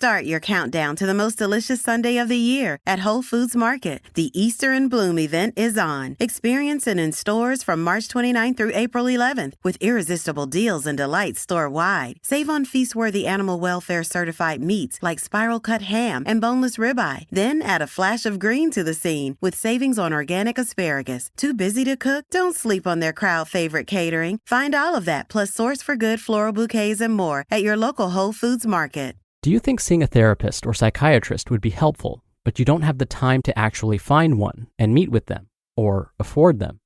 Start your countdown to the most delicious Sunday of the year at Whole Foods Market. The Easter in Bloom event is on. Experience it in stores from March 29th through April 11th with irresistible deals and delights store-wide. Save on feast-worthy animal welfare certified meats like spiral cut ham and boneless ribeye. Then add a flash of green to the scene with savings on organic asparagus. Too busy to cook? Don't sleep on their crowd favorite catering. Find all of that plus Source for Good floral bouquets and more at your local Whole Foods Market. Do you think seeing a therapist or psychiatrist would be helpful, but you don't have the time to actually find one and meet with them or afford them?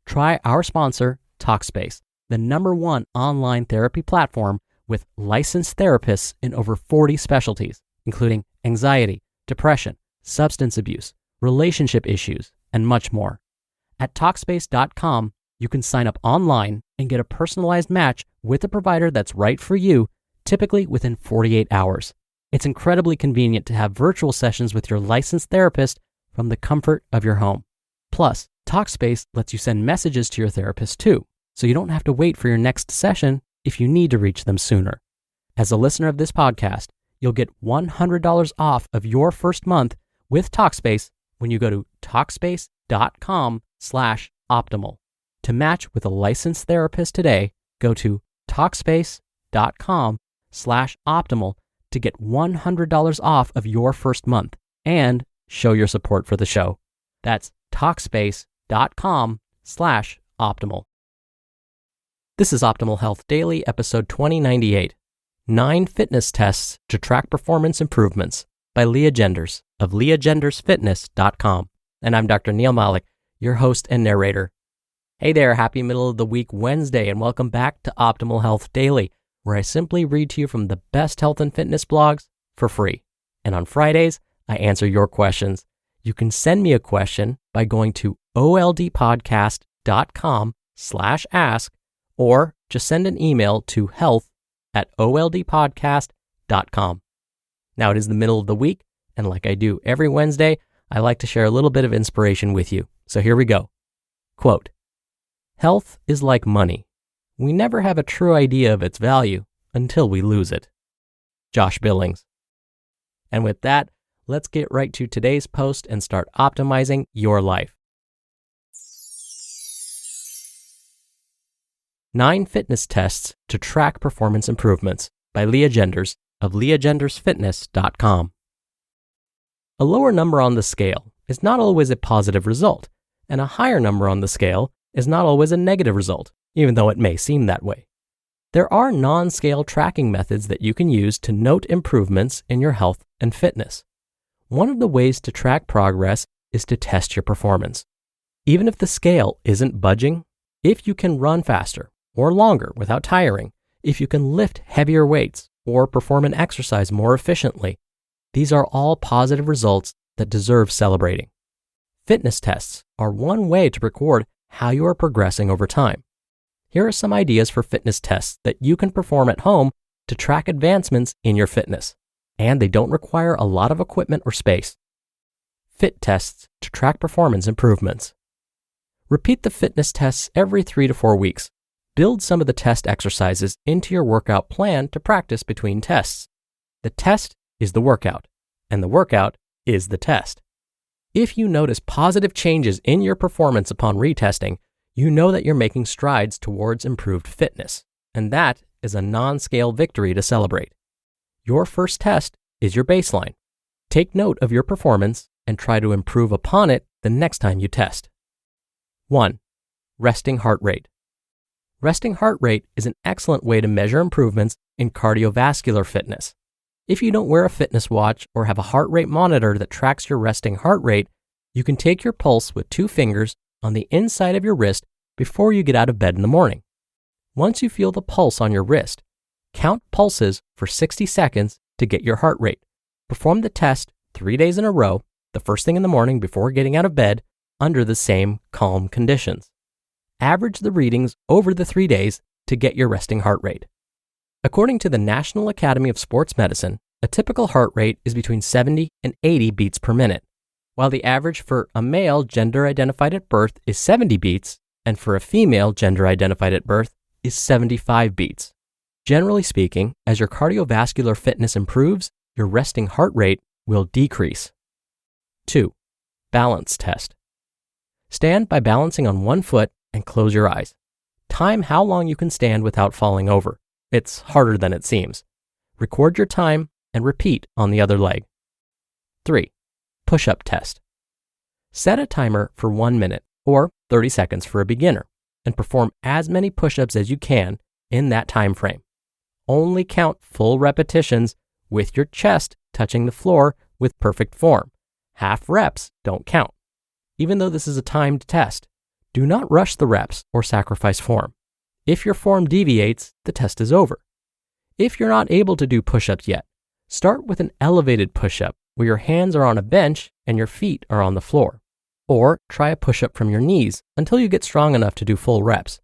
Try our sponsor, Talkspace, the #1 online therapy platform with licensed therapists in over 40 specialties, including anxiety, depression, substance abuse, relationship issues, and much more. At Talkspace.com, you can sign up online and get a personalized match with a provider that's right for you, typically within 48 hours. It's incredibly convenient to have virtual sessions with your licensed therapist from the comfort of your home. Plus, Talkspace lets you send messages to your therapist too, so you don't have to wait for your next session if you need to reach them sooner. As a listener of this podcast, you'll get $100 off of your first month with Talkspace when you go to Talkspace.com/optimal. To match with a licensed therapist today, go to Talkspace.com/optimal to get $100 off of your first month and show your support for the show. That's Talkspace.com/optimal. This is Optimal Health Daily, episode 2098, 9 Fitness Tests to Track Performance Improvements by Lea Genders of LeaGendersFitness.com. And I'm Dr. Neil Malik, your host and narrator. Hey there, happy middle of the week Wednesday, and welcome back to Optimal Health Daily, where I simply read to you from the best health and fitness blogs for free. And on Fridays, I answer your questions. You can send me a question by going to oldpodcast.com/ask, or just send an email to health@oldpodcast.com. Now it is the middle of the week, and like I do every Wednesday, I like to share a little bit of inspiration with you. So here we go. Quote, "Health is like money. We never have a true idea of its value until we lose it." Josh Billings. And with that, let's get right to today's post and start optimizing your life. 9 Fitness Tests to Track Performance Improvements by Lea Genders of LeaGendersFitness.com. A lower number on the scale is not always a positive result, and a higher number on the scale is not always a negative result, even though it may seem that way. There are non-scale tracking methods that you can use to note improvements in your health and fitness. One of the ways to track progress is to test your performance. Even if the scale isn't budging, if you can run faster or longer without tiring, if you can lift heavier weights or perform an exercise more efficiently, these are all positive results that deserve celebrating. Fitness tests are one way to record how you are progressing over time. Here are some ideas for fitness tests that you can perform at home to track advancements in your fitness, and they don't require a lot of equipment or space. Fit tests to track performance improvements. Repeat the fitness tests every 3 to 4 weeks. Build some of the test exercises into your workout plan to practice between tests. The test is the workout, and the workout is the test. If you notice positive changes in your performance upon retesting, you know that you're making strides towards improved fitness, and that is a non-scale victory to celebrate. Your first test is your baseline. Take note of your performance and try to improve upon it the next time you test. 1. Resting heart rate. Resting heart rate is an excellent way to measure improvements in cardiovascular fitness. If you don't wear a fitness watch or have a heart rate monitor that tracks your resting heart rate, you can take your pulse with 2 fingers on the inside of your wrist before you get out of bed in the morning. Once you feel the pulse on your wrist, count pulses for 60 seconds to get your heart rate. Perform the test 3 days in a row, the first thing in the morning before getting out of bed, under the same calm conditions. Average the readings over the 3 days to get your resting heart rate. According to the National Academy of Sports Medicine, a typical heart rate is between 70 and 80 beats per minute, while the average for a male gender-identified at birth is 70 beats, and for a female gender-identified at birth is 75 beats. Generally speaking, as your cardiovascular fitness improves, your resting heart rate will decrease. 2. Balance test. Stand by balancing on one foot and close your eyes. Time how long you can stand without falling over. It's harder than it seems. Record your time and repeat on the other leg. 3. Push-up test. Set a timer for 1 minute or 30 seconds for a beginner and perform as many push-ups as you can in that time frame. Only count full repetitions with your chest touching the floor with perfect form. Half reps don't count. Even though this is a timed test, do not rush the reps or sacrifice form. If your form deviates, the test is over. If you're not able to do push-ups yet, start with an elevated push-up where your hands are on a bench and your feet are on the floor. Or try a push-up from your knees until you get strong enough to do full reps.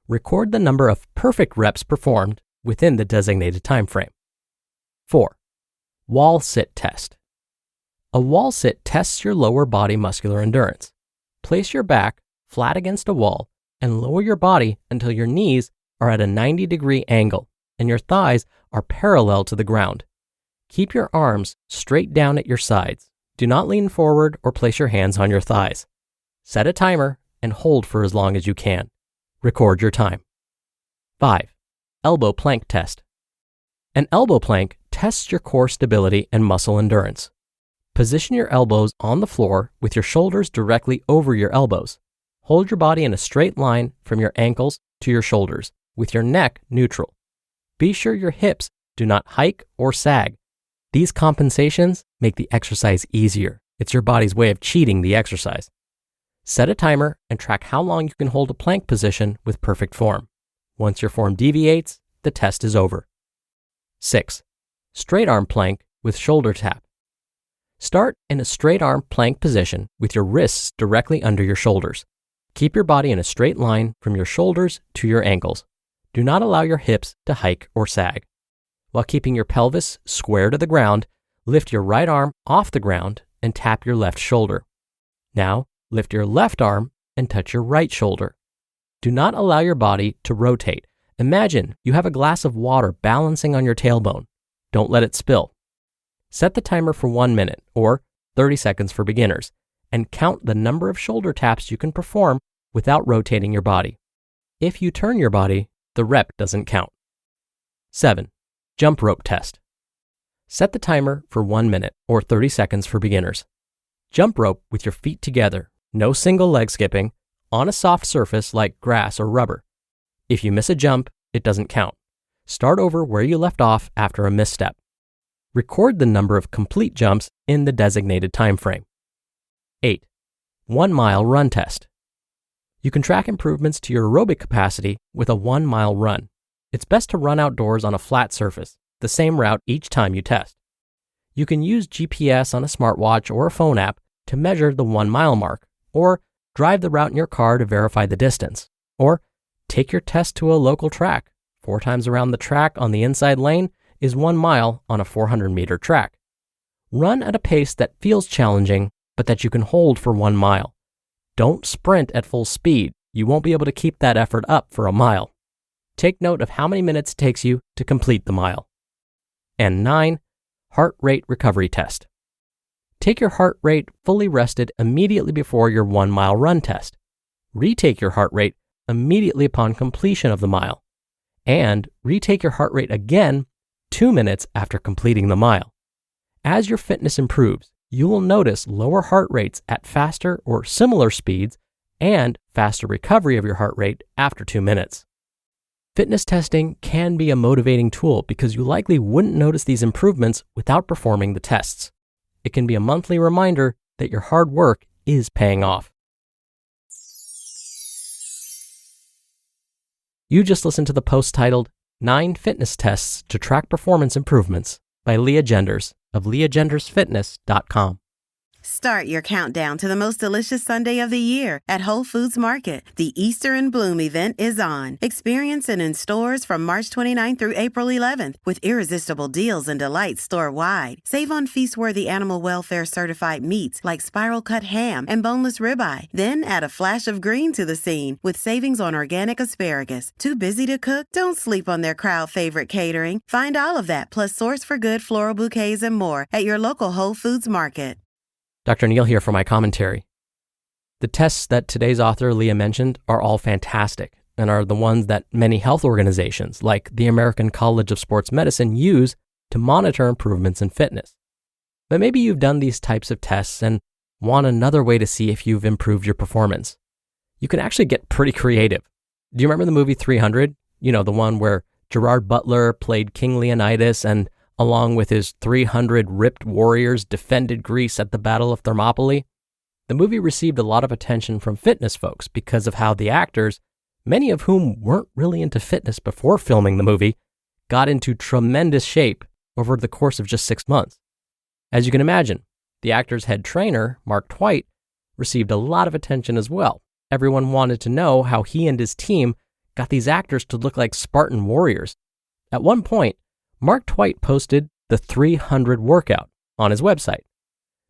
Record the number of perfect reps performed within the designated time frame. 4. Wall sit test. A wall sit tests your lower body muscular endurance. Place your back flat against a wall and lower your body until your knees are at a 90-degree angle and your thighs are parallel to the ground. Keep your arms straight down at your sides. Do not lean forward or place your hands on your thighs. Set a timer and hold for as long as you can. Record your time. 5. Elbow plank test. An elbow plank tests your core stability and muscle endurance. Position your elbows on the floor with your shoulders directly over your elbows. Hold your body in a straight line from your ankles to your shoulders, with your neck neutral. Be sure your hips do not hike or sag. These compensations make the exercise easier. It's your body's way of cheating the exercise. Set a timer and track how long you can hold a plank position with perfect form. Once your form deviates, the test is over. 6. Straight arm plank with shoulder tap. Start in a straight arm plank position with your wrists directly under your shoulders. Keep your body in a straight line from your shoulders to your ankles. Do not allow your hips to hike or sag. While keeping your pelvis square to the ground, lift your right arm off the ground and tap your left shoulder. Now, lift your left arm and touch your right shoulder. Do not allow your body to rotate. Imagine you have a glass of water balancing on your tailbone. Don't let it spill. Set the timer for 1 minute or 30 seconds for beginners and count the number of shoulder taps you can perform without rotating your body. If you turn your body, the rep doesn't count. 7. Jump rope test. Set the timer for 1 minute or 30 seconds for beginners. Jump rope with your feet together, no single leg skipping, on a soft surface like grass or rubber. If you miss a jump, it doesn't count. Start over where you left off after a misstep. Record the number of complete jumps in the designated time frame. 8. 1 mile run test. You can track improvements to your aerobic capacity with a 1 mile run. It's best to run outdoors on a flat surface, the same route each time you test. You can use GPS on a smartwatch or a phone app to measure the 1 mile mark, or drive the route in your car to verify the distance, or take your test to a local track. 4 times around the track on the inside lane is 1 mile on a 400-meter track. Run at a pace that feels challenging, but that you can hold for 1 mile. Don't sprint at full speed. You won't be able to keep that effort up for a mile. Take note of how many minutes it takes you to complete the mile. And 9, heart rate recovery test. Take your heart rate fully rested immediately before your 1 mile run test. Retake your heart rate immediately upon completion of the mile. And retake your heart rate again 2 minutes after completing the mile. As your fitness improves, you will notice lower heart rates at faster or similar speeds and faster recovery of your heart rate after 2 minutes. Fitness testing can be a motivating tool because you likely wouldn't notice these improvements without performing the tests. It can be a monthly reminder that your hard work is paying off. You just listened to the post titled 9 Fitness Tests to Track Performance Improvements by Lea Genders of leagendersfitness.com. Start your countdown to the most delicious Sunday of the year at Whole Foods Market. The Easter in Bloom event is on. Experience it in stores from March 29th through April 11th with irresistible deals and delights store-wide. Save on feast-worthy animal welfare certified meats like spiral-cut ham and boneless ribeye. Then add a flash of green to the scene with savings on organic asparagus. Too busy to cook? Don't sleep on their crowd-favorite catering. Find all of that plus Source for Good floral bouquets and more at your local Whole Foods Market. Dr. Neal here for my commentary. The tests that today's author, Lea, mentioned are all fantastic and are the ones that many health organizations like the American College of Sports Medicine use to monitor improvements in fitness. But maybe you've done these types of tests and want another way to see if you've improved your performance. You can actually get pretty creative. Do you remember the movie 300? You know, the one where Gerard Butler played King Leonidas and along with his 300 ripped warriors, defended Greece at the Battle of Thermopylae. The movie received a lot of attention from fitness folks because of how the actors, many of whom weren't really into fitness before filming the movie, got into tremendous shape over the course of just 6 months. As you can imagine, the actor's head trainer, Mark Twight, received a lot of attention as well. Everyone wanted to know how he and his team got these actors to look like Spartan warriors. At one point, Mark Twight posted the 300 workout on his website.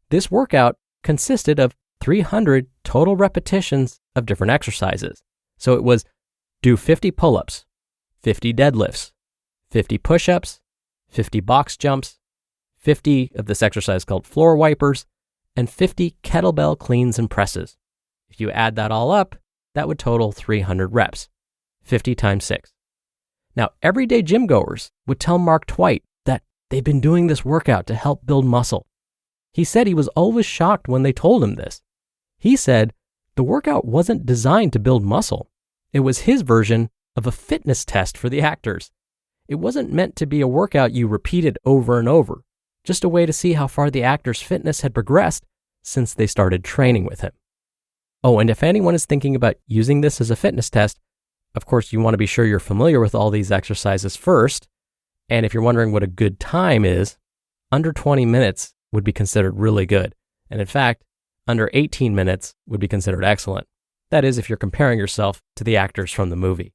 This workout consisted of 300 total repetitions of different exercises. So it was do 50 pull-ups, 50 deadlifts, 50 push-ups, 50 box jumps, 50 of this exercise called floor wipers, and 50 kettlebell cleans and presses. If you add that all up, that would total 300 reps, 50 times 6. Now, everyday gym goers would tell Mark Twight that they've been doing this workout to help build muscle. He said he was always shocked when they told him this. He said the workout wasn't designed to build muscle. It was his version of a fitness test for the actors. It wasn't meant to be a workout you repeated over and over, just a way to see how far the actor's fitness had progressed since they started training with him. Oh, and if anyone is thinking about using this as a fitness test, of course, you want to be sure you're familiar with all these exercises first. And if you're wondering what a good time is, under 20 minutes would be considered really good. And in fact, under 18 minutes would be considered excellent. That is, if you're comparing yourself to the actors from the movie.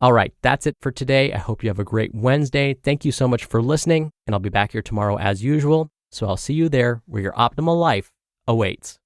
All right, that's it for today. I hope you have a great Wednesday. Thank you so much for listening, and I'll be back here tomorrow as usual. So I'll see you there where your optimal life awaits.